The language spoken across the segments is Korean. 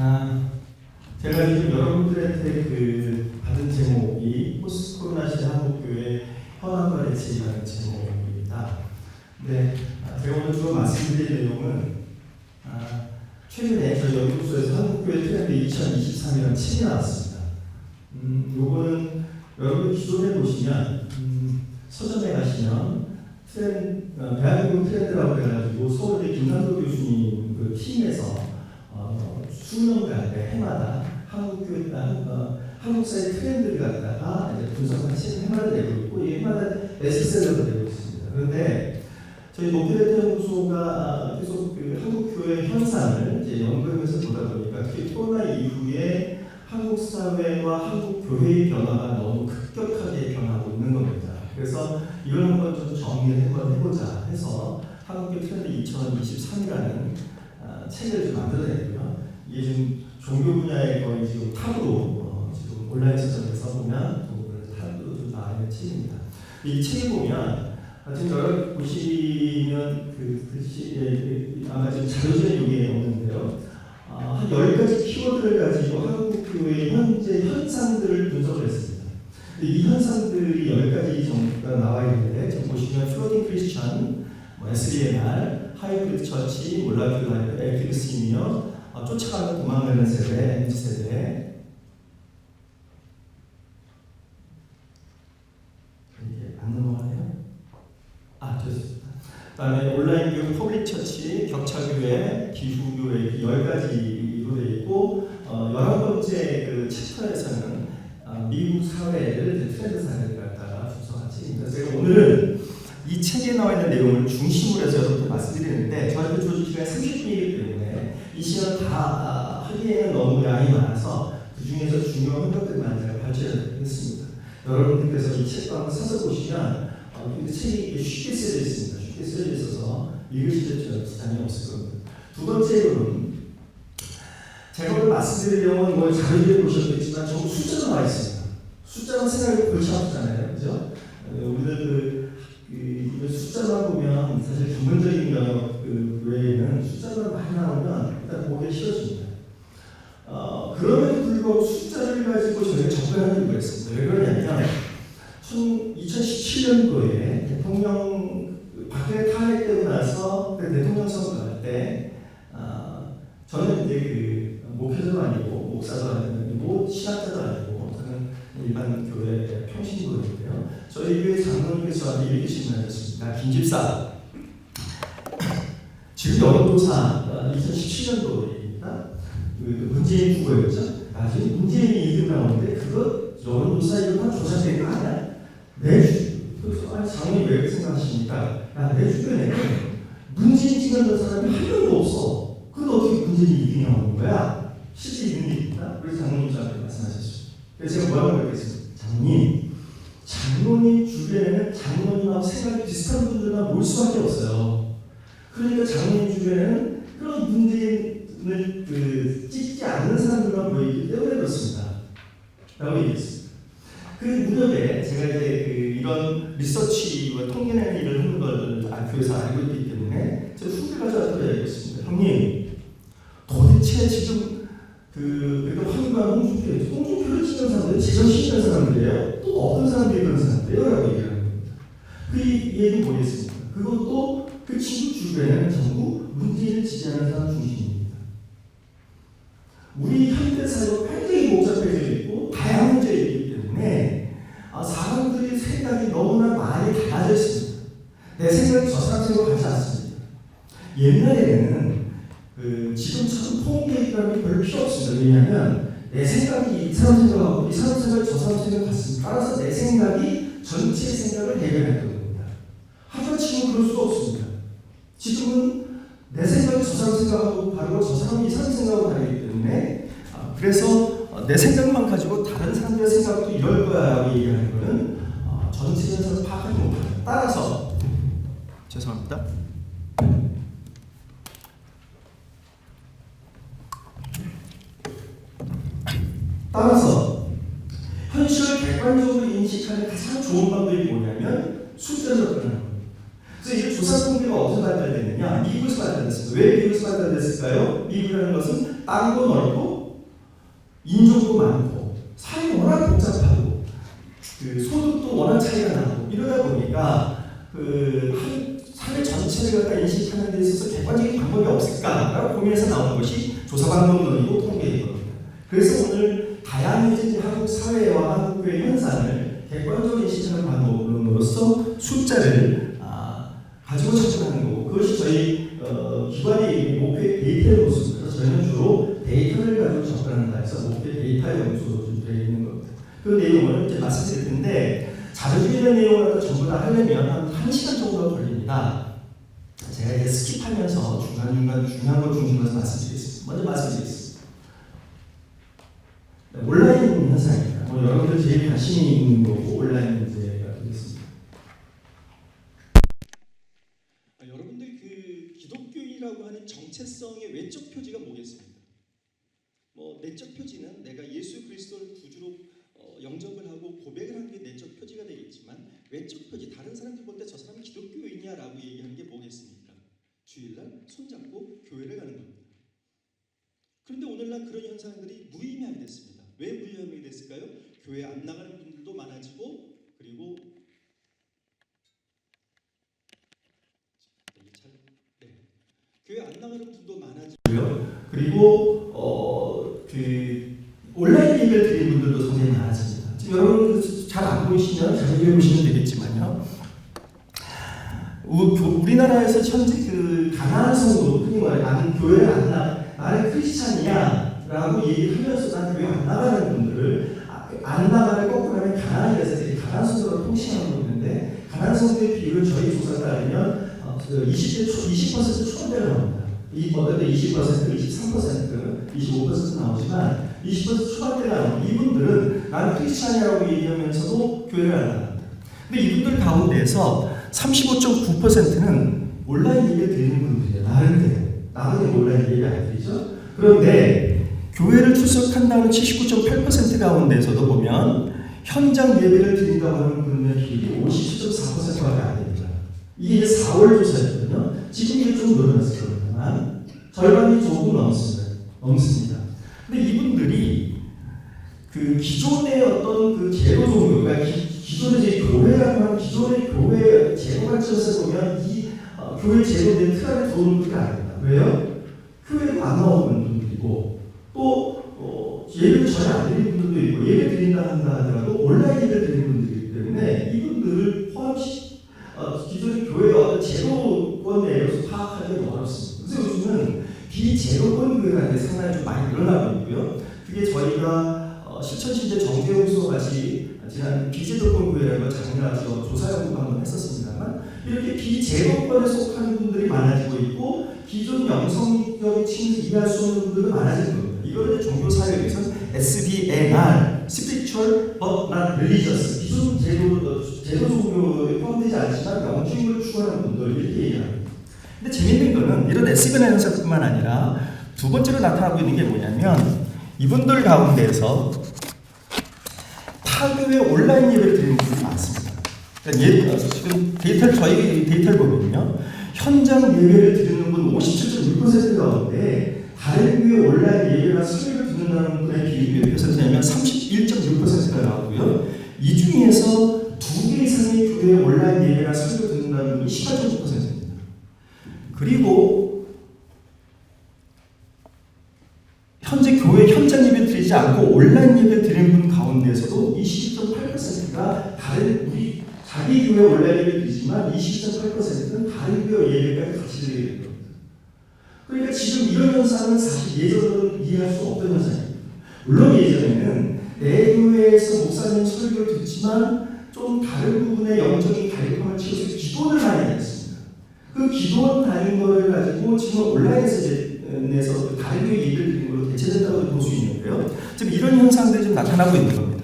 아, 제가 지금 여러분들한테 받은 제목이 포스트 코로나 시대 한국교회 현황과 대책이라는 제목입니다. 네, 제가 오늘 주로 말씀드릴 내용은 최근에 저희 연구소에서 한국교회 트렌드 2023이라는 책이 나왔습니다. 요거는 여러분 기존에 보시면 서점에 가시면 대한민국 트렌드라고 해가지고 서울대 김남도 교수님 그 팀에서 수년간 해마다 한국사의 트렌드를 갖다가 이제 분석한 책을 해마다 내고 있고 이 해마다 베스트셀러가 되고 있습니다. 그런데 저희 노피레트 연구소가 계속 한국교회 현상을 이제 연구하면서 보다 보니까 특히 코로나 이후에 한국 사회와 한국 교회의 변화가 너무 급격하게 변하고 있는 겁니다. 그래서 이걸 한번 좀 정리를 한번 해보자 해서 한국교회 트렌드 2023이라는 책을 좀 만들어냈고요. 이게 지금 종교 분야의 거의 지금 탑으로 지금 온라인 서점에서 보면 탑으로 좀 나와 있는 책입니다. 이 책에 보면 지금 여러분 보시면 글씨 아마 지금 자료집에 여기에 없는데요. 한 10가지 키워드를 가지고 한국교회의 현재 현상들을 분석을 했습니다. 이 현상들이 10가지 정도가 나와 있는데 지금 보시면 플로팅 크리스천, SBNR, 하이브리드 처치, 몰라큐 라이프, 액티브 시니어, 쫓아가는 도망가는 세대, MZ세대. 이게 안 넘어가네요. 됐습니다. 그 다음에 온라인 교육, 퍼블릭 처치, 격차교회, 기후교회 10가지로 되어 있고 11번째 그 챕터에서는 미국 사회를 트렌드 사회를 갖다가 분석한 책입니다. 제가 오늘은 이 책에 나와 있는 내용을 중심으로 해서 여러분들 말씀드리는데 저한테 주어진 시간이 30분이기 때문에 이 시간 다 하기에는 너무 양이 많아서 그 중에서 중요한 것들만 제가 발췌했습니다. 여러분들께서 이 책도 한번 사서 보시면 근데 책이 쉽게 쓰여져 있습니다. 쉽게 쓰여져 있어서 읽으실 지장이 없을 겁니다. 두 번째로는 제가 오늘 말씀드릴 내용은 자료에 보셨겠지만 전부 숫자가 나와 있습니다. 숫자만 생각해도 골치 아프잖아요. 그죠? 우리들 숫자만 보면 사실 전문적인 영역 외에는 숫자가 많이 나오면 일단 보기 싫어집니다. 그럼에도 불구하고 숫자를 가지고 저희가 접근하는 이유가 있습니다. 왜 그러냐면 2017년도에 대통령 박근혜 탄핵되고 나서 대통령 선거할 때 저는 이제 목회자도 아니고 목사도 아니고 신학자도 아니고 저는 일반 교회 평신도인데요. 저희 교회 장로님께서 저한테 이렇게 질문하셨습니다. 김 집사, 지금 여론조사 2017년도입니다. 문재인 후보였죠. 지금 문재인이 2등 나오는데 그거 여론조사 이거 다 조사된 거 아니야? 장로님 왜 그렇게 생각하십니까? 내 주변에 문재인 찍는 사람이 한 명도 없어. 근데 어떻게 문재인이 2등이 나오는 거야? 실제 2등입니다. 우리 장로님 저한테 말씀하셨습니다. 그래서 제가 뭐라고 그랬겠습니까? 장로님 주변에는 장로님하고 생각이 비슷한 분들만 몰 수밖에 없어요. 그러니까 장로님 주변에는 그런 문재인을 찍지 않는 사람들만 모이기 때문에 그렇습니다. 라고 얘기했습니다. 그 무렵에 제가 이제 이런 리서치와 통계내는 일을 하는 걸 교회에서 알고 있기 때문에 제가 후배가 저한테 얘기했습니다. 형님, 도대체 지금 황교안, 홍준표를 찍는 사람들이 제정신이라는 사람들이에요? 또 어떤 사람들이 그런 사람들이에요? 라고 얘기하는 겁니다. 그 얘기는 뭐겠습니까? 그것도 그 친구 주변에는 전부 문재인을 지지하는 사람 중심입니다. 우리 현대 사회가 굉장히 복잡해져 있고 다양한 문제가 있기 때문에 사람들이 생각이 너무나 많이 달라져 있습니다. 내 생각이 저 사람 생각하지 않습니다. 옛날에는 지금처럼 통계라는 게 별로 필요 없습니다. 왜냐하면 내 생각이 이 사람 생각하고 이 사람 생각이 저 사람 생각 같습니다. 따라서 내 생각이 전체 생각을 해결했던 겁니다. 하지만 지금은 그럴 수가 없습니다. 지금은 내 생각이 저 사람 생각하고 다르고 저 사람이 이 사람 생각하고 다르기 때문에 그래서 내 생각만 가지고 다른 사람들의 생각도 이럴 거야 라고 얘기하는 것은 전체에서 파악하지 못합니다. 따라서 죄송합니다. 따라서 현실을 객관적으로 인식하는 가장 좋은 방법이 뭐냐면 숫자 접근하는 겁니다. 그래서 이 조사 통계가 어디서 발달됐느냐? 미국에서 발달됐습니다. 왜 미국에서 발달됐을까요? 미국이라는 것은 땅도 넓고 인종도 많고 사회가 워낙 복잡하고 그 소득도 워낙 차이가 나고 이러다 보니까 한 사회 전체를 갖다 인식하는 데 있어서 객관적인 방법이 없을까라고 고민해서 나오는 것이 조사 방법론이고 통계이거든요. 그래서 오늘 다양해진 한국 사회와 한국의 현상을 객관적으로 인식하는 방법론으로서 숫자를 가지고 접근하는 거고, 그것이 저희 기관의 목표의 데이터의 모습입니다. 저희는 주로 데이터를 가지고 접근한다 해서 목표의 데이터 연구소로 좀 되어 있는 겁니다. 그 내용을 이제 말씀드릴 텐데, 자료주의의 내용을 전부 다 하려면 한 1시간 정도가 걸립니다. 제가 이제 스킵하면서 중간중간 중요한 것 중심으로 말씀드리겠습니다. 먼저 말씀드리겠습니다. 온라인 현상입니다. 여러분들 제일 관심이 있는 거고 온라인 문제가 되겠습니다. 여러분들 그 기독교인이라고 하는 정체성의 외적 표지가 뭐겠습니까? 내적 표지는 내가 예수 그리스도를 구주로 영접을 하고 고백을 하는 게 내적 표지가 되겠지만, 외적 표지, 다른 사람들이 볼 때 저 사람이 기독교인이야 라고 얘기하는 게 뭐겠습니까? 주일날 손잡고 교회를 가는 겁니다. 그런데 오늘날 그런 현상들이 무의미하게 됐습니다. 왜 무의미하게 됐을까요? 교회 안 나가는 분들도 많아지고, 그리고 교회 안 나가는 분도 많아지고요. 그리고 온라인 예배를 드리는 분들도 상당히 많아집니다. 지금 여러분 잘 안 보이시면 자세히 보시면 되겠지만요. 우리나라에서 현재 그 가난한 성도, 흔히 말해 나는 교회를 안 나는 크리스찬이야 라고 얘기하면서 난 교회 안 나가는 분들을 안 나가는 거꾸로 하면 가난하게 해서 가난한 성도로 통칭하는 거 있는데, 가난한 성도의 비율을 저희 조사에 따르면 20% 초반대가 나옵니다. 이 버전에 20%, 23%, 25% 나오지만 20% 초반대가 나옵니다. 이분들은 나는 크리스찬이라고 얘기하면서도 교회를 안 나갑니다. 근데 이분들 가운데에서 35.9%는 온라인 예배 드리는 분들이에요. 나름대로 온라인 예배 안 드리죠. 그런데 교회를 출석한다는 79.8% 가운데에서도 보면 현장 예배를 드린다고 하는 분의 비율이 57.4%밖에 안 됩니다. 이게 4월 조사였거든요. 지금 이게 좀 늘어났을 겁니다만 절반이 조금 넘습니다. 근데 이분들이 그 기존의 어떤 그 제도 종교, 그러니까 기존의 이제 교회라고 하는 기존의 교회 제도 관점에서 보면 이 교회 제도의 틀 안에 들어오는 분들이 아닙니다. 왜요? 교회도 안 나오는 분들이고, 또 예배를 전혀 안 드리는 분들도 있고, 예배 드린다 한다 하더라도 온라인 예배 드리는 분들이기 때문에 이분들을 포함시 기존의 교회의 어떤 제도권 내에서 파악하기가 어렵습니다. 그래서 요즘은 비제도권 교회라는 게 상당히 좀 많이 늘어나고 있고요. 그게 저희가 실천신제 정대용 수와 같이 지난 비제도권 교회라는 걸 작년에 조사 연구 한번 했었습니다만, 이렇게 비제도권에 속하는 분들이 많아지고 있고, 기존 영성적인 측면에서 이해할 수 없는 분들도 많아지는 겁니다. 이거를 종교사회에서는 SBNR, Spiritual but not Religious, 기존 제도 종교에 포함되지 않지만 영주의를 추구하는 분들, 이렇게 얘기합니다. 근데 재밌는 거는 이런 SBNR 현상뿐만 아니라 두 번째로 나타나고 있는 게 뭐냐면, 이분들 가운데에서 타교회 온라인 예배를 드리는 분들이 많습니다. 그러니까 지금 저희 데이터를 보면요, 현장 예배를 드리는 분 57.6% 가운데 다른 교회 온라인 예배나 설교를 듣는다는 분의 비율이 몇 퍼센트냐면 31.6%가 나오고요. 이 중에서 2개 이상의 교회 온라인 예배나 설교 듣는다는 분이 18.9%입니다. 그리고 현재 교회 현장 예배 드리지 않고 온라인 예배 드리는 분 가운데서도 22.8%가 다른 자기 교회 온라인 예배 드리지만 22.8%는 다른 교회 예배까지 같이 드리게 됩니다. 그러니까 지금 이런 현상은 사실 예전으로는 이해할 수 없던 현상입니다. 물론 예전에는 내 교회에서 목사님 설교를 듣지만 좀 다른 부분의 영적인 갈등을 치워서 기도를 많이 했습니다. 그 기도원 다닌 거를 가지고 지금 온라인에서 다른 교회 예배를 드리는 걸로 대체됐다고 볼 수 있는데요. 지금 이런 현상들이 좀 나타나고 있는 겁니다.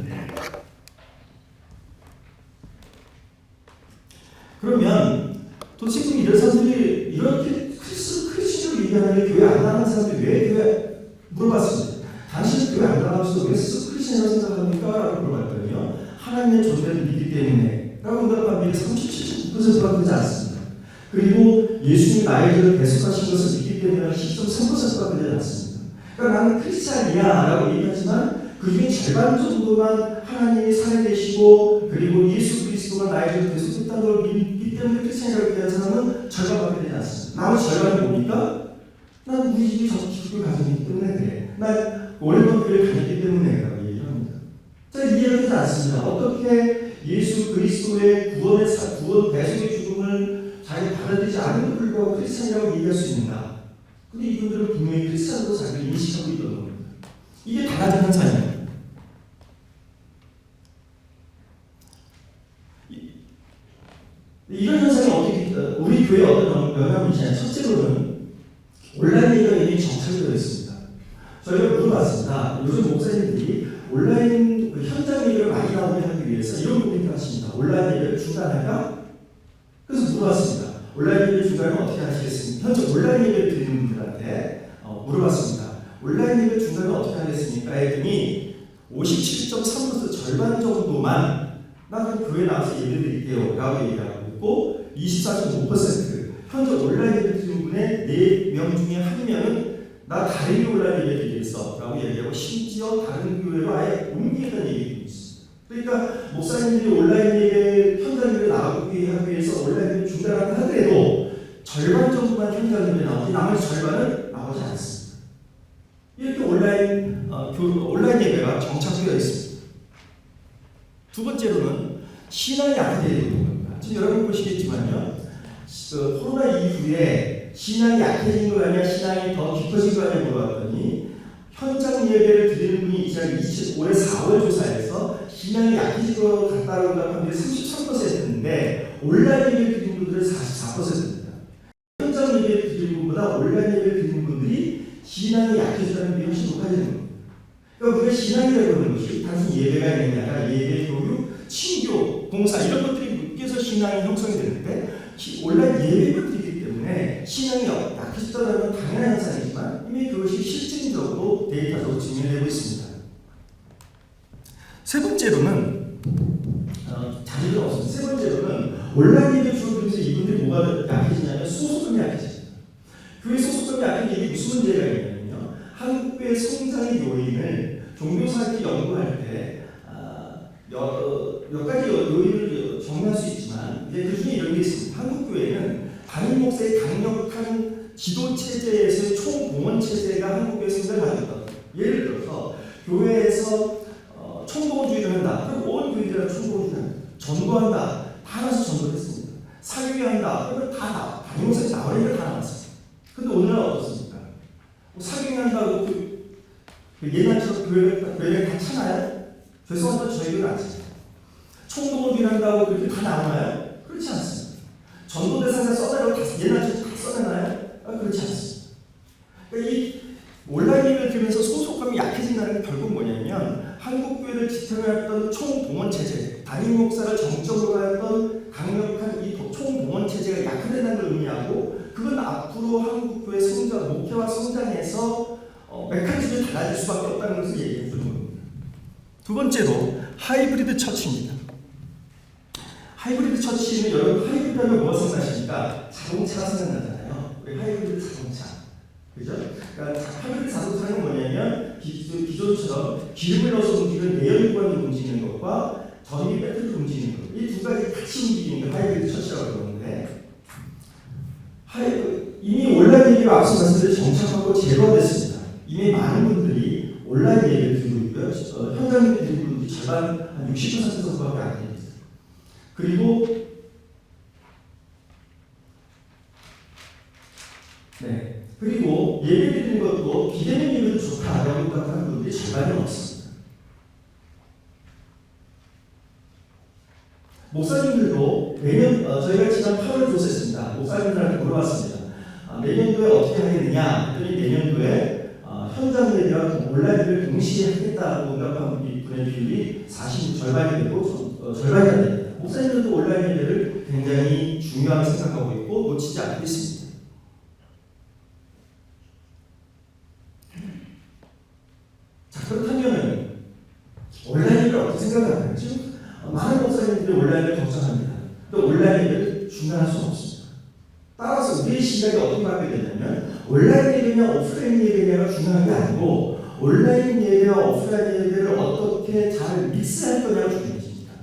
그러면 도대체 이런 사람들이 이렇게 크리스천을 얘기하는 교회 안 나가는 사람들이 왜 교회 물어봤습니다. 당신은 교회 안 나가면서 왜 스스로 크리스천이라고 생각합니까? 라고 물어봤더니요, 하나님의 존재를 믿기 때문에 라고 응답한 비율이 37.9%가 되지 않습니다. 그리고 예수님이 나의 죄를 대속하신 것을 믿기 때문에 10.3%가 되지 않습니다. 그러니까 나는 크리스찬이야라고 얘기하지만 그 중에 절반 정도만 하나님이 살아계시고 그리고 예수 그리스도가 나의 죄를 대속했다는 걸 믿기 때문에 크리스찬이라고 얘기하는 사람은 절반밖에 되지 않습니다. 나머지 절반이 뭡니까? 난 우리 집이 기독교 가정이기 때문에 그래. 난 오랜만 교회를 다녔기 때문에 라고 얘기합니다. 자, 이해가 되지 않습니다. 어떻게 예수 그리스도의 구원 대속의 죽음을 자기가 받아들이지 않음에도 불구하고 크리스찬이라고 얘기할 수 있는가? 근데 이분들은 분명히 크리스찬으로 자기를 인식하고 있던 겁니다. 이게 달라진 현상입니다. 이런 현상이 어떻게 우리 교회에 어떤 영향을 미치냐? 첫째로는 온라인 얘기가 이미 정착되어 있습니다. 저희가 물어봤습니다. 요즘 목사님들이 온라인 현장 얘기를 많이 나오게 하기 위해서 이런 고민을 하십니다. 온라인 얘기를 중단할까? 그래서 물어봤습니다. 온라인 얘기를 중단하면 어떻게 하시겠습니까? 현재 온라인 얘기를 드리는 분들한테 물어봤습니다. 온라인 얘기를 중단하면 어떻게 하겠습니까? 했더니 57.3% 절반 정도만 나 그럼 교회 나와서 예배 드릴게요 라고 얘기하고 있고 24.5% 현재 온라인 예배 드리는 분의 4명 중에 1명은 나 다른 교회 온라인 예배 드리겠어 라고 얘기하고 심지어 다른 교회로 아예 옮기겠다는 얘기도 있습니다. 그러니까 목사님들이 온라인 예배 현장 예배 나가기 하기 위해서 온라인 예배 중단을 하더라도 절반 정도만 현장 예배 나오지 나머지 절반은 나오지 않습니다. 이렇게 온라인 예배가 정착되어 있습니다. 두 번째로는 신앙이 약해지는 겁니다. 지금 여러분 보시겠지만요. 코로나 이후에 신앙이 약해진 거 아니야? 신앙이 더 깊어진 거 아니야? 물어봤더니 현장 예배를 드리는 분이 올해 4월 조사에서 신앙이 약해진 것 같다고 하는 게 33%인데 온라인 예배 드리는 분들은 44%입니다. 현장 예배 드리는 분보다 온라인 예배 드리는 분들이 신앙이 약해졌다는 게 훨씬 높아지는 겁니다. 그러니까 우리가 신앙이라고 하는 것이 단순히 예배가 있는 게 아니라 예배, 교육, 친교, 봉사 이런 것들이 묶여서 신앙이 형성이 되는데 온라인 예배를 드리기 때문에 신앙이 약해졌다는 건 당연한 현상이지만 이미 그것이 실증적으로 데이터로 증명되고 있습니다. 세 번째로는 자리가 없습니다. 세 번째로는 온라인 예배 주어들면서 이분들이 뭐가 약해지냐면 소속감이 약해집니다. 교회 소속감이 약해지는 게 무슨 문제가 있냐면요. 한국교회 성장의 요인을 종교사학이 연구할 때 몇 가지 요인을 정리할 수 있지만 이제 그 중에 이런 게 있습니다. 한국교회는 담임 목사의 강력한 지도 체제에서의 총봉헌 체제가 한국교회 성장을 가졌다. 예를 들어서 교회에서 총봉헌주의를 한다. 그럼 온 교회들은 총봉헌주의를 한다. 전도한다. 다 나서 전도했습니다. 사교회한다. 그러면 다 담임 목사님 나오니까 다 나왔습니다. 근데 오늘은 어떻습니까? 사교회한다고 옛날처럼 교회가 다 차나요? 죄송하지만 저희 교회는 안 차요. 총동원주의 한다고 그렇게 다 나오나요? 그렇지 않습니다. 전도대상자 써내라고 옛날처럼 다 써내나요? 그렇지 않습니다. 그러니까 이 온라인 예배를 들으면서 소속감이 약해진다는 게 결국 뭐냐면 한국교회를 지탱했던 총동원 체제, 담임 목사를 정점으로 했던 강력한 이 총동원 체제가 약화된다는 걸 의미하고 그건 앞으로 한국교회 성장, 목회와 성장에서 메커니즘이 달라질 수밖에 없다는 것을 얘기해 주는 겁니다. 두 번째로 하이브리드 처치입니다. 하이브리드 처치는 여러분 하이브리드 하면 뭐가 생각나십니까? 자동차가 생각나잖아요. 우리 하이브리드 자동차. 그죠? 그러니까 하이브리드 자동차는 뭐냐면 기존처럼 기름을 넣어서 움직이는 내연기관으로 움직이는 것과 전기 배터리로 움직이는 것. 이 두 가지 같이 움직이는 게 하이브리드 처치라고 그러는데 이미 온라인 예배가 앞서 말씀드린 정착하고 제거됐습니다. 이미 많은 분들이 온라인 예배를 드리고 있고요. 현장 예배 드리는 분들이 절반 한 60% 정도밖에 안 됩니다. 그리고 그리고 예배 드리는 것도 비대면 예배도 좋다라고 하는 분들이 절반이 없습니다. 목사님들도 매년 저희가 지난 8월 조사했습니다. 목사님들한테 물어봤습니다. 내년도에 어떻게 하겠느냐 했더니 내년도에 현장 예배와 온라인 예배를 동시에 하겠다고 응답한 분의 비율이 40 절반이 되고 절반이 안 됩니다. 목사님들도 온라인 예배를 굉장히 중요하게 생각하고 있고 놓치지 않고 있습니다. 자, 그렇다면 온라인 예배를 어떻게 생각하나요? 지금 많은 목사님들이 온라인을 걱정합니다. 또 온라인 예배를 중단할 수는 없습니다. 따라서 우리의 시각이 어떻게 바뀌었냐면 온라인 예배냐 오프라인 예배냐가 중요한 게 아니고 온라인 예배와 오프라인 예배를 어떻게 잘 믹스할 거냐가 중요해집니다.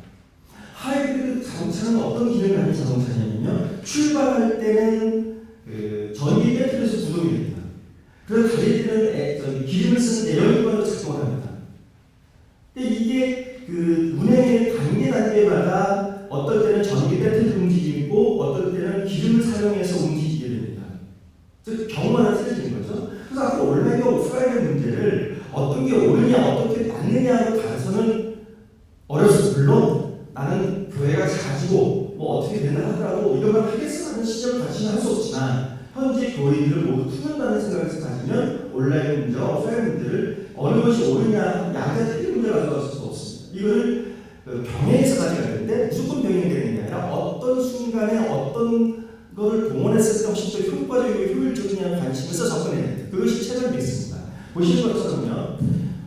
하이브리드 자동차는 어떤 기능을 하는 자동차냐면요. 출발할 때는 전기 배터리에서 구동이 됩니다. 그래서 달릴 때는 기름을 쓰는 에어기관으로 작동을 합니다. 근데 이게 운행의 단계마다 어떨 때는 전기 배터리를 움직이고 어떨 때는 기름을 사용해서 움직이게 됩니다. 즉 경우마다 틀려지는 거죠. 그래서 앞으로 온라인과 오프라인의 문제를 어떤 게 옳으냐 어떻게 맞느냐로 가서는 어려서 물론 나는 교회가 가지고 뭐 어떻게 된다 하더라도 이것만 하겠어라는 시절을 다시는 할 수 없지만 현재 교인들을 모두 품는다는 생각을 가지면 온라인 문제와 오프라인 문제를 어느 것이 옳으냐 양자 틀린 문제를 가져갈 수 없습니다. 이거를 병행해서 가져가야 되는데 무조건 병행되는 게 아니라 어떤 순간에 어떤 거를 동원했을 때 훨씬 더 효과적이고 효율적이냐는 관심을 써 접근해야 됩니다. 그것이 최종 믹스입니다. 보시는 것처럼요.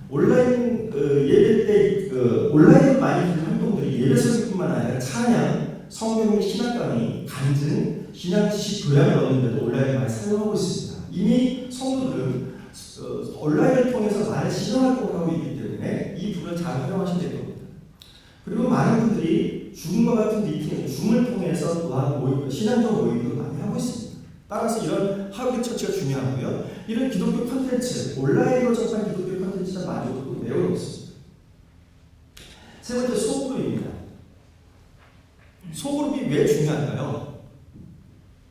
온라인 예배 때 온라인으로 많이 하는 활동들이 예배 설교뿐만 아니라 찬양, 성경 신학 강의, 간증, 신앙 지식 교양을 얻는 데도 온라인을 많이 사용하고 있습니다. 이미 성도들은 온라인을 통해서 많은 신앙 활동을 하고 있기 때문에 이 부분을 잘 활용하시면 될 겁니다. 그리고 많은 분들이 줌과 같은 미팅, 줌을 통해서 또한 신앙적 모임도 많이 하고 있습니다. 따라서 이런 하우드 처치가 중요하고요. 이런 기독교 콘텐츠, 온라인으로 접한 기독교 콘텐츠의 만족도도 매우 높습니다. 세 번째, 소그룹입니다. 소그룹이 왜 중요한가요?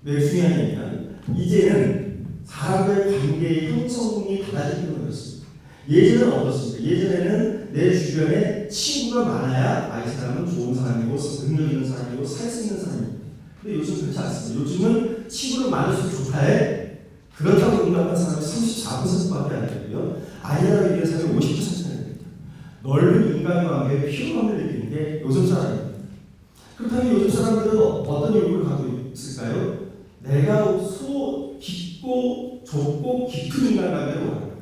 왜 중요하냐면 이제는 사람과의 관계의 형성이 달라지는 것입니다. 예전에는 어떻습니까? 예전에는 내 주변에 친구가 많아야 이 사람은 좋은 사람이고 능력 있는 사람이고 살 수 있는 사람입니다. 근데 요즘 그렇지 않습니다. 요즘은 친구를 많을수록 좋다해 그렇다고 응답한 사람이 34%밖에 안 되고요. 아니라고 얘기하는 사람이 50%나 됩니다. 넓은 인간관계에 필요함을 느끼는 게 요즘 사람입니다. 그렇다면 요즘 사람들은 어떤 욕구를 갖고 있을까요? 내가 깊고 좁고 깊은 인간관계를 원합니다.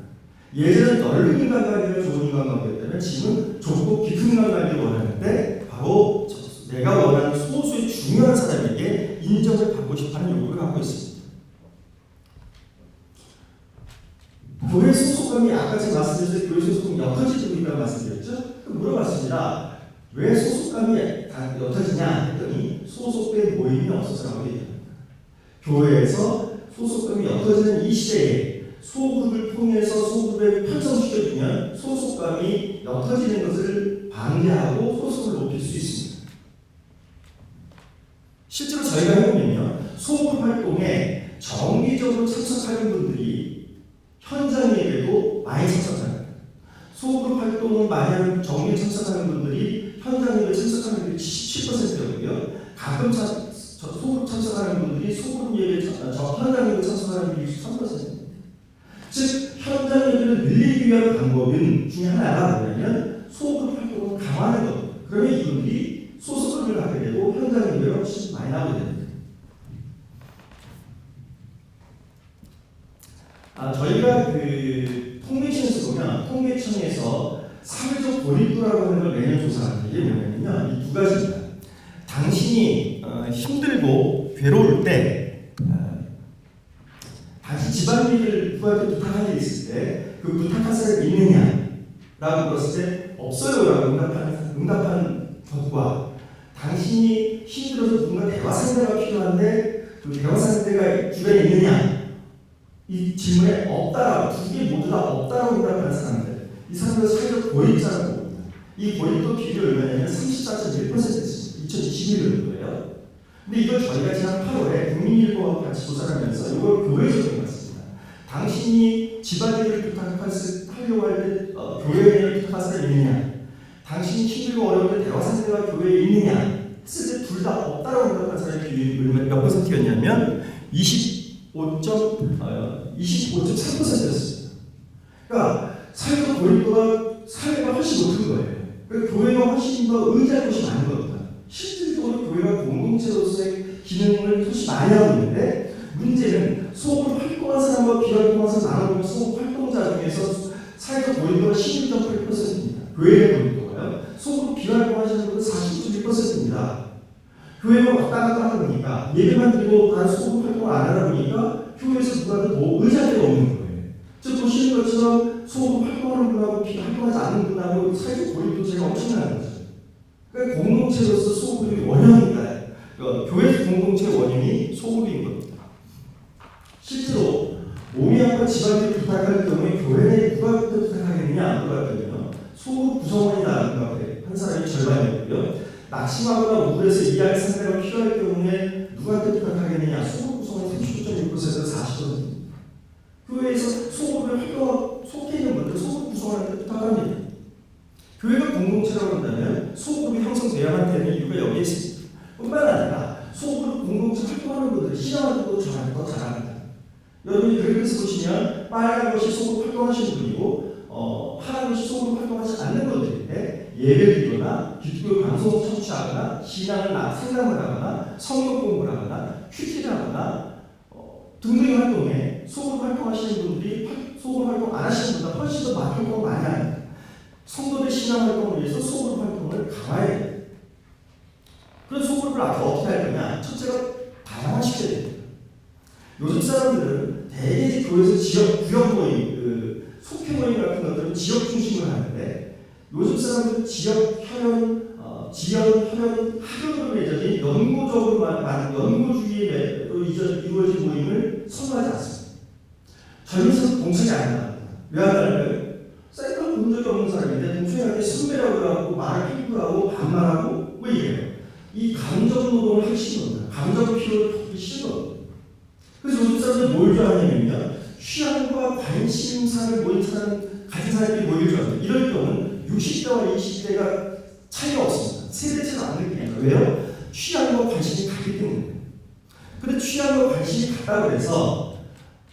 예전엔 넓은 인간관계가 좋은 인간관계였다면 지금은 좁고 깊은 인간관계를 원하는데 바로 내가 원하는 소수의 중요한 사람에게 인정을 받고 싶어하는 욕구를 갖고 있습니다. 교회 소속감이 아까 제가 말씀드렸을 때 교회 소속감이 옅어지고 있다고 말씀드렸죠? 물어봤습니다. 왜 소속감이 옅어지냐 했더니 소속된 모임이 없어서라고 얘기합니다. 교회에서 소속감이 옅어지는 이 시대에 소그룹을 통해서 소그룹에 편성시켜주면 소속감이 옅어지는 것을 방지하고 소속을 높일 수 있습니다. 실제로 저희가 해보면요. 소그룹 활동에 정기적으로 참석하는 분들이 현장 예배도 많이 참석합니다. 소그룹 활동을 많이 하는 정기 참석하는 분들이 현장 예배 참석하는 분들이 77%였고요. 가끔 소그룹 참석하는 분들이 소그룹 예배 현장 예배 참석하는 분들이 63%입니다. 즉 현장 예배를 늘리기 위한 방법은 중에 하나가 뭐냐면 소그룹 활동을 강화하는 것. 그러면 이분들이 소속감을 갖게 되고 현장 예배가 훨씬 많이 나오게 됩니다. 저희가 통계청에서 보면 통계청에서 사회적 고립도라고 하는 걸 매년 조사하는 게 뭐냐면요. 이 두 가지입니다. 당신이 힘들고 괴로울 때 당신 집안일을 누구한테 부탁할 일이 있을 때 그 부탁할 사람이 있느냐 라고 물었을 때 없어요 라고 응답하는 것과 당신이 힘들어서 누군가 대화 상대가 필요한데 그 대화 상대가 주변에 있느냐 이 질문에 없다라고 두 개 모두 다 없다라고 응답하는 사람들 이 사람들은 사회적 고립자라고 봅니다. 이 고립도 비율이 얼마냐면 34.1%였습니다. 2021년도예요. 근데 이걸 저희가 지난 8월에 국민일보와 같이 조사를 하면서 이걸 교회에 적용했습니다. 당신이 집안일을 부탁하려고 할 때 교회에 부탁할 사람이 있느냐 당신이 힘들고 어려울 때 대화 상대가 교회에 있느냐 했을 때 둘 다 없다라고 응답한 사람의 비율이 몇 %였냐면 25.3%였습니다. 그러니까 사회적 고립도가 사회가 훨씬 높은 거예요. 그러니까 교회가 훨씬 더 의지할 것이 많은 겁니다. 실질적으로 교회가 공동체로서의 기능을 훨씬 많이 하고 있는데 문제는 소그룹 활동한 사람과 비활동한 사람 나눠보면 소그룹 활동자 중에서 사회적 고립도가 16.8%입니다. 교회의 고립도가요. 소그룹 비활동하시는 분은 40.1%입니다. 교회가 왔다 갔다 하다 보니까 예배만 드리고 다른 소극 활동을 안 하다 보니까 교회에서 누구라도 의자가 없는 거예요. 즉 보시는 것처럼 소극 활동하는 분하고 활동하지 않는 분하고 사회적 고립도체가 엄청나는 거죠. 그러니까 공동체로서 소극이 원형이다. 교회 공동체 원형이 소극인 겁니다. 실제로 몸이 아파 집안일을 부탁할 경우에 교회에 누가 부탁하겠느냐 물어봤거든요. 소극 구성원이 나가는 한 사람이 절반이었고요. 낙심하거나 우울해서 이해할 상대가 필요할 경우에 누구한테 부탁하겠느냐? 소극 구성원이 39.6%에서 40%. 교회에서 소극을 활동하고 속해 있는 분들 소극 구성원한테 부탁합니다. 교회가 공동체라고 한다면 소극이 형성돼야만 되는 이유가 여기에 있습니다. 뿐만 아니라 소극으로 공동체 활동하는 분들이 신앙활동도 저한테 더 잘합니다. 여러분이 그래서 보시면 빨간 것이 소극 활동하시는 분이고 파란 것이 소극 활동하지 않는 분들인데 예배를 드리거나 기독교 방송을 청취하거나 신앙을 상담을 하거나 성경 공부를 하거나 큐티를 하거나 등등의 활동에 소극 활동하시는 분들이 소극 활동 안 하시는 분보다 훨씬 더 많은 활동을 많이 합니다. 성도들 신앙 활동을 위해서 소극 활동을 강화해야 돼요. 그래서 소극을 앞으로 어떻게 할 거냐? 첫째가 다양화시켜야 됩니다. 요즘 사람들은 대개 교회에서 지역 구역 모임, 속회 모임 같은 것들은 지역 중심으로 하는데 요즘 사람들은 지역 혈연, 학연으로 맺어진 연구주의로 이루어진 모임을 선호하지 않습니다. 젊은 사람 동성이 안 합니다. 왜 안 할까요? 사이클 본 적이 없는 사람인데 동성애한테 선배라고 하고 말을 피부하고 반말하고 뭐 이래요. 이 감정 노동을 하기 싫은 겁니다. 감정 피로를 겪기 싫은 겁니다. 그래서 요즘 사람들이 뭘 좋아하냐면요. 취향과 관심사를 가진 사람들이 모일 줄 압니다. 이럴 경우는 60대와 20대가 차이가 없습니다. 세대차가 안 느끼는 거예요. 왜요? 취향과 관심이 같기 때문에. 근데 취향과 관심이 같다고 해서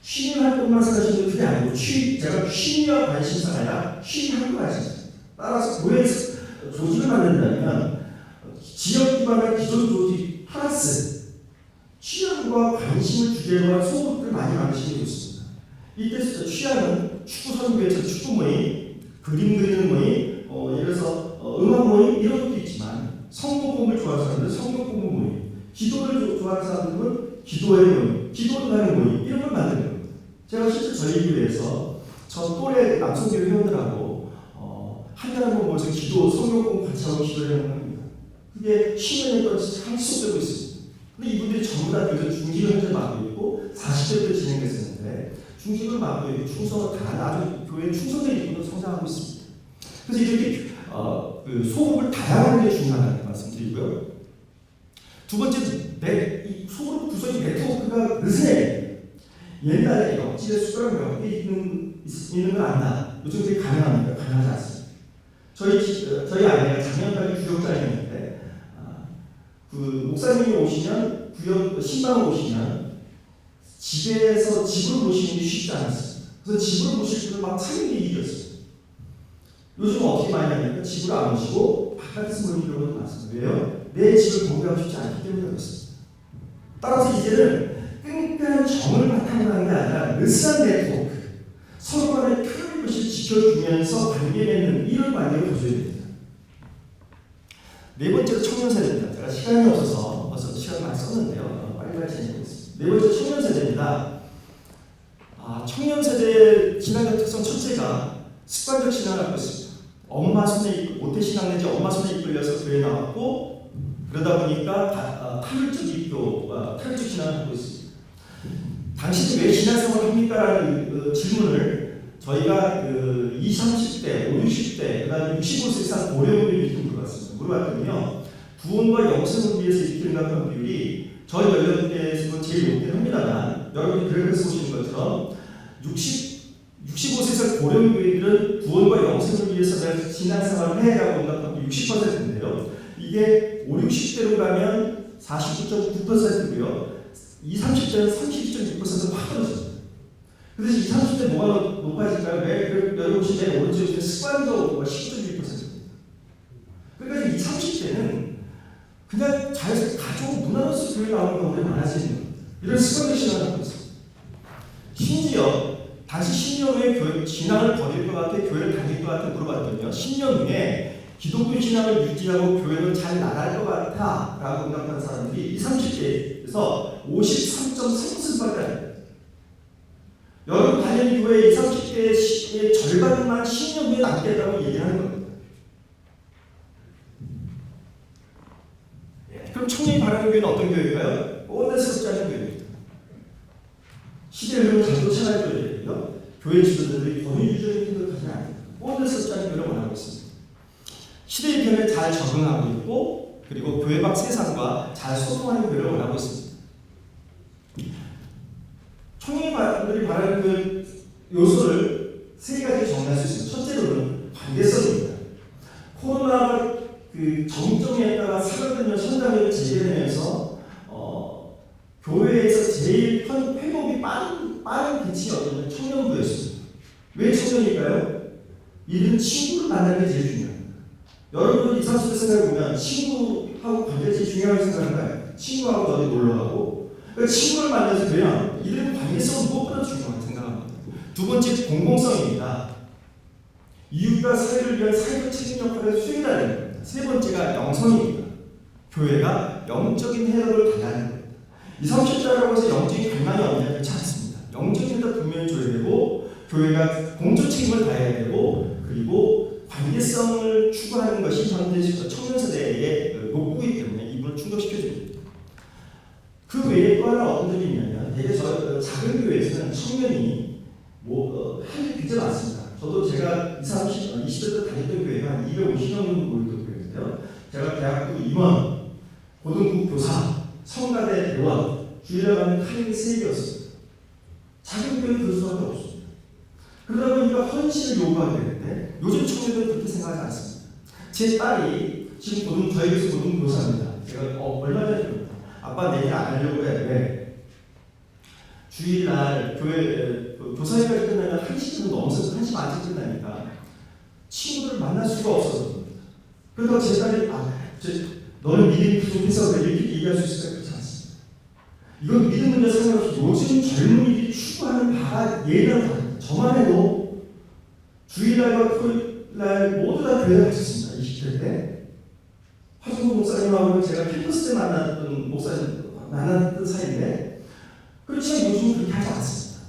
취미 활동만 생각하시는 게 그게 아니고 제가 취미와 관심사가 아니라 취미활동 관심사. 따라서 교회에서 조직을 만든다면 지역 기반의 기존 조직 플러스 취향과 관심을 주제로 한 소극들을 많이 만드시는 게 좋습니다. 이때 취향은 축구 선교에서 축구 모임, 그림 그리는 모임, 예를 들어서 음악 모임 이런 것도 있지만 성경 공부를 좋아하는 사람들은 성경 공부 모임, 기도를 좋아하는 사람들은 기도의 모임, 기도를 하는 모임 이런 걸 만드는 겁니다. 제가 실제 저희 교회에서 저 또래 남성교회 회원들하고 한 달에 한 번 모여서 성경 공부 같이 하고 기도를 하는 겁니다. 그게 10년에 걸쳐서 계속되고 있습니다. 근데 이분들이 전부 다 교회 중직 현재 맡고 있고 40대부터 진행됐었는데 중직을 맡고 있고 충성을 다 아주 교회 충성된 이분으로 성장하고 있습니다. 그래서 이렇게 소극을 다양하게 중요하다는 말씀드리고요. 두 번째는 이 소극 구성의 네트워크가 느슨해요. 옛날에 옆집에 숟가락 몇 개 있는 걸 안다. 요즘 그게 가능합니까? 가능하지 않습니다. 저희 아내가 작년까지 구역장이었는데 목사님이 오시면 신방 오시면 집에서 집을 모시는 게 쉽지 않았습니다. 그래서 집을 모실 때는 막 사는 게 일이었어요. 요즘은 어떻게 많이 하냐면 집을 안 오시고 바깥에서 모이는 경우도 많습니다. 왜요? 내 집을 공개하고 싶지 않기 때문에 그렇습니다. 따라서 이제는 끈끈한 정을 바탕으로 하는 게 아니라 느슨한 네트워크, 서로 간의 표현을 지켜주면서 관계 맺는 이런 관계를 가져야 됩니다. 네 번째로 청년세대입니다. 제가 시간이 없어서 벌써 시간 많이 썼는데요. 빨리 진행하겠습니다. 네 번째 청년세대입니다. 청년세대의 신앙적 특성 첫째가 습관적 신앙을 하고 있습니다. 엄마 손에 모태신앙 내지 엄마 손에 이끌려서 교회에 나왔고 그러다 보니까 타율적 입교와 타율적 신앙을 하고 있습니다. 당신이 왜 신앙생활을 합니까? 라는 질문을 저희가 20, 30대, 5, 60대, 그 다음에 65세 이상 고령들이 이렇게 물어봤거든요. 구원과 영생을 위해서 이렇게 생각하는 비율이 저희 연령대에서 제일 높긴 합니다만 여러분이 그래서 보시는 것처럼 65세 이상 고령교인들은 구원과 영생을 위해서 내가 신앙생활을 해라고 응답하는 60%인데요. 이게 5, 60대로 가면 49.9%고요. 20, 30대는 32.6%가 확 떨어집니다. 그래서 20, 30대 뭐가 높아질까요? 여러분 보시면 오른쪽에 습관적으로 19.6%입니다. 그러니까 20, 30대는 그냥 자연스럽게 가족 문화로서 교회 나오는 경우가 많아지는 겁니다. 이런 습관적 신앙을 하고 있습니다. 심지어 다시 10년 후에 신앙을 버릴 것 같아 교회를 다닐 것 같아 물어봤더니요. 10년 후에 기독교 신앙을 유지하고 교회를 잘 나갈 것 같아 라고 응답한 사람들이 20, 30대에서 53.3%밖에 안 돼요. 여러분 당연히 교회 20, 30대의 절반만 10년 후에 남겠다고 얘기하는 겁니다. 그럼 청년이 바라는 교회는 어떤 교회일까요? 꼰대스럽지 않은 교회입니다. 시대의 흐름을 잘 쫓아갈 교회이고요. 교회 지도자들이 권위주의적인 생각을 가지지 않습니다. 꼰대스럽지 않은 교회를 원하고 있습니다. 시대의 변화에 잘 적응하고 있고 그리고 교회 밖 세상과 잘 소통하는 교회를 원하고 있습니다. 청년들이 바라는 그 요소를 세 가지 정리할 수 있습니다. 첫째로는 관계성입니다. 코로나가 그 정점이었다가 사라지면 현장을 재개되면서 교회에서 제일 회복이 빠른 계층이 어떤 청년부였습니다. 왜 청년일까요? 이들은 친구를 만나는 게 제일 중요합니다. 여러분 20, 30대 생각해보면 친구하고 관계가 제일 중요하게 생각하나요? 친구하고 어디 놀러가고 그러니까 친구를 만나서 되면 이들은 관계성은 무엇보다 중요하게 생각합니다. 두 번째 공공성입니다. 이웃과 사회를 위한 사회적 책임 역할을 수행하는 겁니다. 세 번째가 영성입니다. 교회가 영적인 해석을 달라는 겁니다. 20, 30대라고 해서 영적인 갈망이 없냐? 그렇지 않습니다. 영적인 해석 분명히 줘야 되고 교회가 공적 책임을 다해야 되고 그리고 관계성을 추구하는 것이 현대 청년 세대의 욕구이기 때문에 이분을 충족시켜줍니다. 그 외에 또 하나 어떤 점이 있냐면 대개 작은 교회에서는 청년이 할 일이 굉장히 많습니다. 저도 제가 20대 때 다녔던 교회가 한 250명 정도 모였던 교회인데요. 제가 대학교 임원, 고등부 교사, 성가대 대원, 주일에 가는 카링이 3개였습니다. 작은 교회는 그럴 수밖에 없습니다. 그러다 보니까 헌신을 요구하게 되는데 요즘 청년들은 그렇게 생각하지 않습니다. 제 딸이 지금 저희 교수 고등교사입니다. 제가 얼마 전에 아빠 내일 안 하려고 해. 왜? 주일날 교회 교사회가 끝나면 1시쯤 넘어서 1시 반쯤 끝나니까 친구들을 만날 수가 없어서 그러다 제 딸이 너는 믿음이 부족해서 이렇게 얘기할 수 있을까? 그렇지 않습니다. 이건 믿음 문제 상관없이 요즘 젊은이들이 추구하는 바가 예의랑 다릅니다. 저만 해도 주일날과 토요일날 모두 다 교회에 갔었습니다. 20대 때 화성구 목사님하고 제가 캠퍼스 때 만났던 목사님 만났던 사이인데 그렇지만 요즘은 그렇게 하지 않습니다.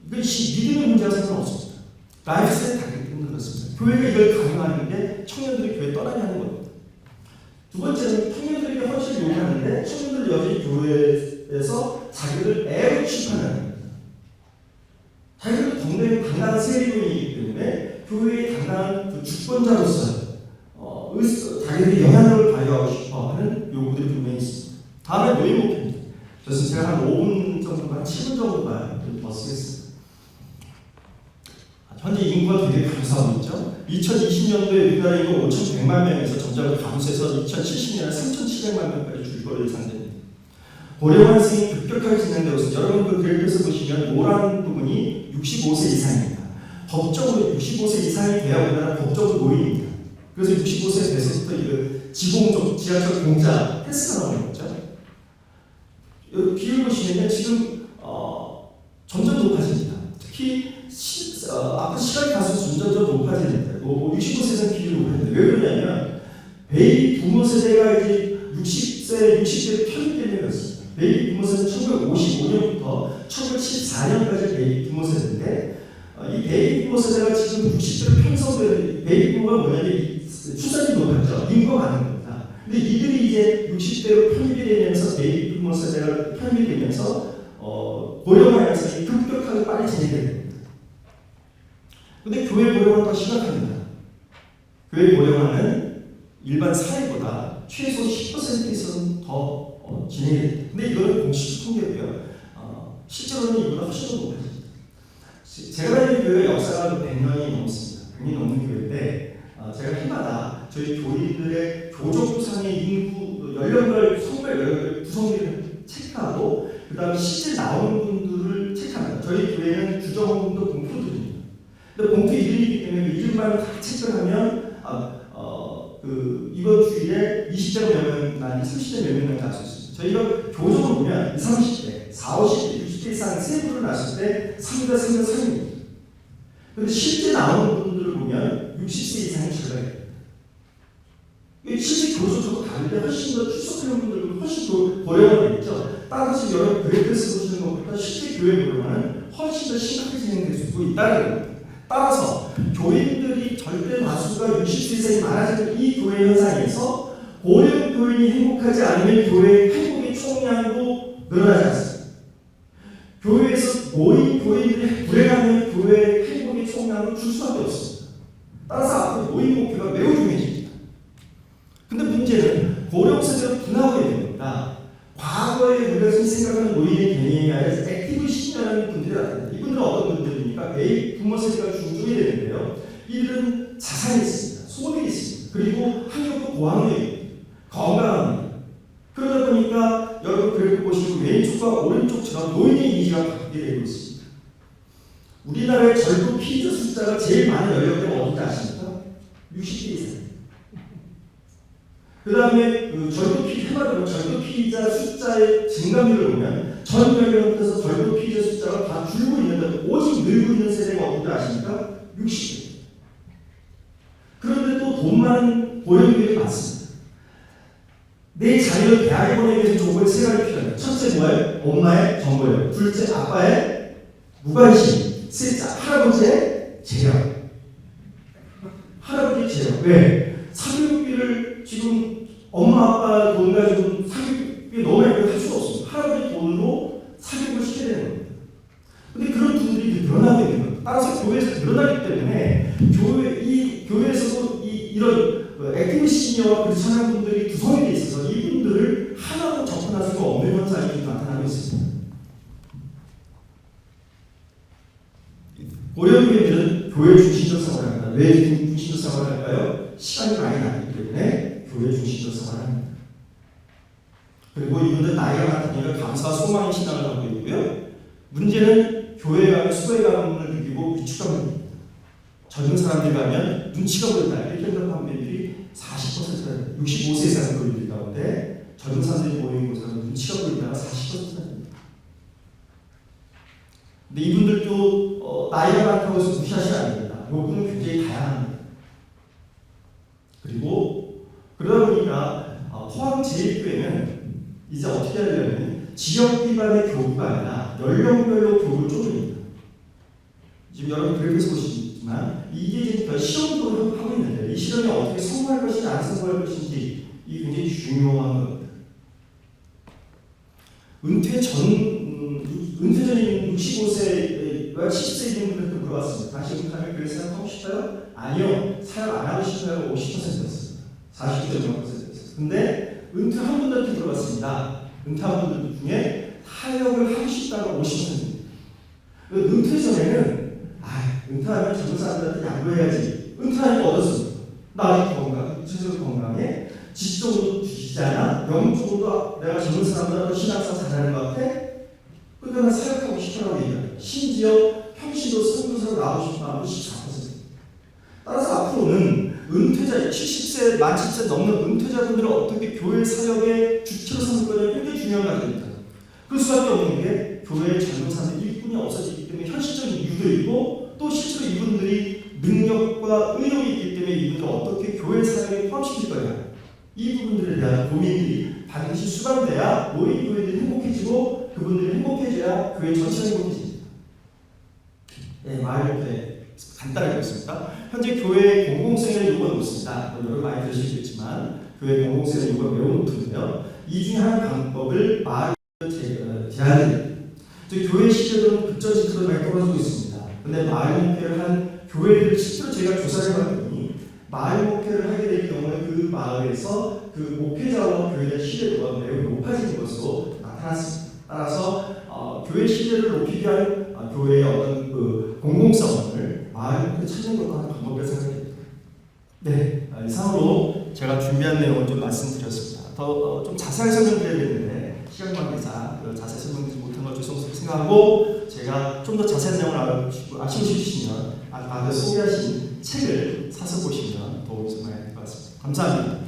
이건 믿음의 문제와 상관없습니다. 라이프 스타일이 다르기 때문에 그렇습니다. 교회가 이걸 강요하는데 청년들이 교회 떠나게 하는 겁니다. 두 번째는 청년들에게 헌신을 요구하는데 청년들 여전히 교회에서 자기를 애로 취급하는 겁니다. 자기들도 동네에 당당한 세리교인이기 때문에 교회의 당당한 주권자로서 자기들이 영향력을 발휘하고 싶어 하는 요구들이 분명히 있습니다. 다음에 모임 목표입니다. 그래서 제가 한 5분 정도, 한 7분 정도만 더 쓰겠습니다. 현재 인구가 되게 감소하고 있죠. 2020년도에 우리나라 인구 5,100만 명에서 점점 감소해서 2070년에 3,700만 명까지 줄 거로 예상됩니다. 고령 환승이 급격하게 진행되고 있습니다. 여러분 그 그래프에서 보시면 노란 부분이 65세 이상입니다. 법적으로 65세 이상이 돼야 우리나라 법적으로 노인입니다. 그래서 65세 돼서부터 지공적 지하철 공짜 패스가 나오는 거죠. 여기 비율 보시면 지금 점점 높아집니다. 특히 앞으로 시간이 갈수록 점점 높아집니다. 65세에서는 비율이 높아집니다. 왜 그러냐면 베이비 부모 세대가 이제 60대 편입되는 것입니다. 베이비 부모 세대는 1955년부터 1974년까지 베이비 부모 세대인데 이 베이비 부모 세대가 지금 60대로 편성되는 베이비 부모가 뭐냐면 출산율이 높았죠. 인구가 많은 겁니다. 근데 이들이 이제 60대로 편입이 되면서 베이비 부모 세대가 편입이 되면서 고령 양상이 급격하게 빨리 진행되게 됩니다. 근데 교회 고령화는 더 심각합니다. 교회 고령화는 일반 사회보다 최소 10% 이상은 더 진행이 됩니다. 근데 이거는 공식 통계고요. 실제로는 이보다 훨씬 더 높아집니다. 제가 다니는 교회 역사가 100년이 넘습니다. 100년이 넘는 교회인데 제가 해마다 저희 교인들의 교족부상의 인구 연령별 성별 연령별 구성비를 체크하고 그 다음에 실제 나오는 분들을 체크합니다. 저희 교회는 규정원도 봉투를 드립니다. 근데 봉투 이름이기 때문에 그 이름만 다 체크를 하면 이번 주일에 20대가 몇 명, 30대 몇 명이 날 수 있습니다. 저희가 교정을 보면 20, 30대, 40, 50대, 60대 이상 세 분을 낳았을 때 3대 3대 3입니다. 그런데 실제 나오는 분들을 보면 60세 이상이 줄어요. 실제 교수도 다른데 훨씬 더 출석하는 분들도 훨씬 더 고령화되어 있죠. 따라서 여러분 그래프에서 보시는 것보다 실제 교회 고령화는 훨씬 더 심각하게 진행될 수도 있다는 겁니다. 따라서 교인들이 절대 다수가 60세 이상이 많아지는 이 교회 현상에서 고령 교인이 행복하지 않으면 교회의 행복의 총량도 늘어나지 않습니다. 교회에서 모인 교인들이 불행하면 교회의 행복의 총량을 줄 수밖에 없습니다. 따라서 앞으로 모임 목표가 매우 중요해집니다. 근데 문제는 고령 세대로 분화하게 됩니다. 과거에 우리가 생각하는 노인의 개념이 아니라 액티브 시니어라는 분들이 나타납니다. 이분들은 어떤 분들입니까? 매일 부모 세대가 중증이 되는데요. 이들은 자산이 있습니다. 소득이 있습니다. 그리고 학력도 고학력입니다. 건강합니다. 그러다 보니까 여러분 그래프 보시면 왼쪽과 오른쪽처럼 노인의 이미지가 바뀌게 되고 있습니다. 우리나라의 절도 피의자 숫자가 제일 많은 연령대가 어딘지 아십니까? 60대 이상. 그 다음에 절도 피의자 숫자의 증가율을 보면 전 연령대에서 절도 피의자 숫자가 다 줄고 있는데 오직 늘고 있는 세대가 어딘지 아십니까? 60대. 그런데 또 돈 많은 고령들이 많습니다. 내 자녀를 대학에 보내기 위해서 조건이 세 가지 필요합니다. 첫째 뭐예요? 엄마의 정보예요. 둘째 아빠의 무관심. 셋째 할아버지의 재력. 할아버지의 재력. 왜? 사교육비를 지금 엄마 아빠 돈 가지고 사교육비 너무 많이 할 수가 없습니다. 할아버지 돈으로 사교육을 시켜야 되는 겁니다. 근데 그런 분들이 늘어나고 있는 거예요. 따라서 교회에서 늘어나기 때문에 교회에서도 이런 액티브 시니어와 그리스도인 분들이 구성이 돼 있어서 이분들을 하나로 접근할 수가 없는 현상이 나타나고 있습니다. 고령교회들은 교회 중심적 생활을 합니다. 왜 중심적 생활을 할까요? 시간이 많이 나기 때문에 교회 중심적 생활을 합니다. 그리고 이분들 나이가 많으니까 감사와 소망의 신앙을 하고 있고요. 문제는 교회에 가면 소외감을 느끼고 위축감을 느낍니다. 젊은 사람들 가면 눈치가 보인다. 이렇게 대답하는 분들이 40%, 65세 이상 교인들 가운데 젊은 사람들이 모이는 곳에서 눈치가 보인다가 40%입니다. 근데 이분들도 나이가 많다고 해서 무시하시면 안 됩니다. 요구는 굉장히 다양합니다. 그리고 그러다 보니까 포항제일교회는 이제 어떻게 하려면 지역 기반의 교구가 아니라 연령별로 교구를 쪼릅니다. 지금 여러분 그래프에서 보시지만 이게 지금 실험도 하고 있는데 이 실험이 어떻게 성공할 것인지 안 성공할 것인지 이게 굉장히 중요한 겁니다. 은퇴 전에 65세와 70세 이런 분들도 물어봤습니다. 다시 은퇴하면 교회 생각하고 싶어요? 아니요. 사역 안 하고 싶어요? 50%였습니다. 40.5%였어요. 근데 은퇴한 분들한테 물어봤습니다. 은퇴한 분들 중에 사역을 하고 싶다가 50%입니다. 은퇴 전에는 은퇴하면 젊은 사람들한테 양보해야지. 은퇴하니까 얻었습니다. 나 아직 건강해. 지적으로 주시지 않아? 영적으로도 내가 젊은 사람들하고 신앙상 잘하는 것 같아? 근데 난 사역하고 싶어라고 얘기해요. 심지어 평시도 선교사로 나오고 싶은 마음도 14%. 따라서 앞으로는 은퇴자, 70세, 만 70세 넘는 은퇴자분들은 어떻게 교회 사역의 주체로 삼을 거냐가 굉장히 중요한 가지입니다. 그럴 수밖에 없는 게 교회의 젊은 사람들 일꾼이 없어지기 때문에 현실적인 이유도 있고 또 실제로 이분들이 능력과 의욕이 있기 때문에 이분들을 어떻게 교회 사역에 포함시킬 거냐. 이 부분들에 대한 고민들이 반드시 수반돼야 노인 교회들이 행복해지고 그분들이 행복해져야 교회 전체가 행복해집니다. 네, 말 이렇게 간단하게 보겠습니다. 현재 교회의 공공성의 요구가 높습니다. 여러분 많이 들으시겠지만 교회 공공성의 요구가 매우 높은데요. 이 중에 한 방법을 마을 제한입니다. 교회 시대로는 급전직으로 많이 떨어지고 있습니다. 근데 마을 목회를 한 교회들 실제로 제가 조사를 해봤더니 마을 목회를 하게 될 경우에 그 마을에서 그 목회자와 교회의 신뢰도가 매우 높아지는 것으로 나타났습니다. 따라서 교회 신뢰를 높이기 위한 교회의 어떤 그 공공성을 마을 목회 찾는 것도 하나 방법이라고 생각합니다. 네, 이상으로 제가 준비한 내용을 좀 말씀드렸습니다. 더 좀 자세하게 설명드려야 되는데 시간 관계상 자세히 설명드리지 못한 걸 죄송스럽게 생각하고 제가 좀 더 자세한 내용을 아쉬우시면 아까 소개하신 책을 사서 보시면 도움이 좀 많이 될 것 같습니다. 감사합니다.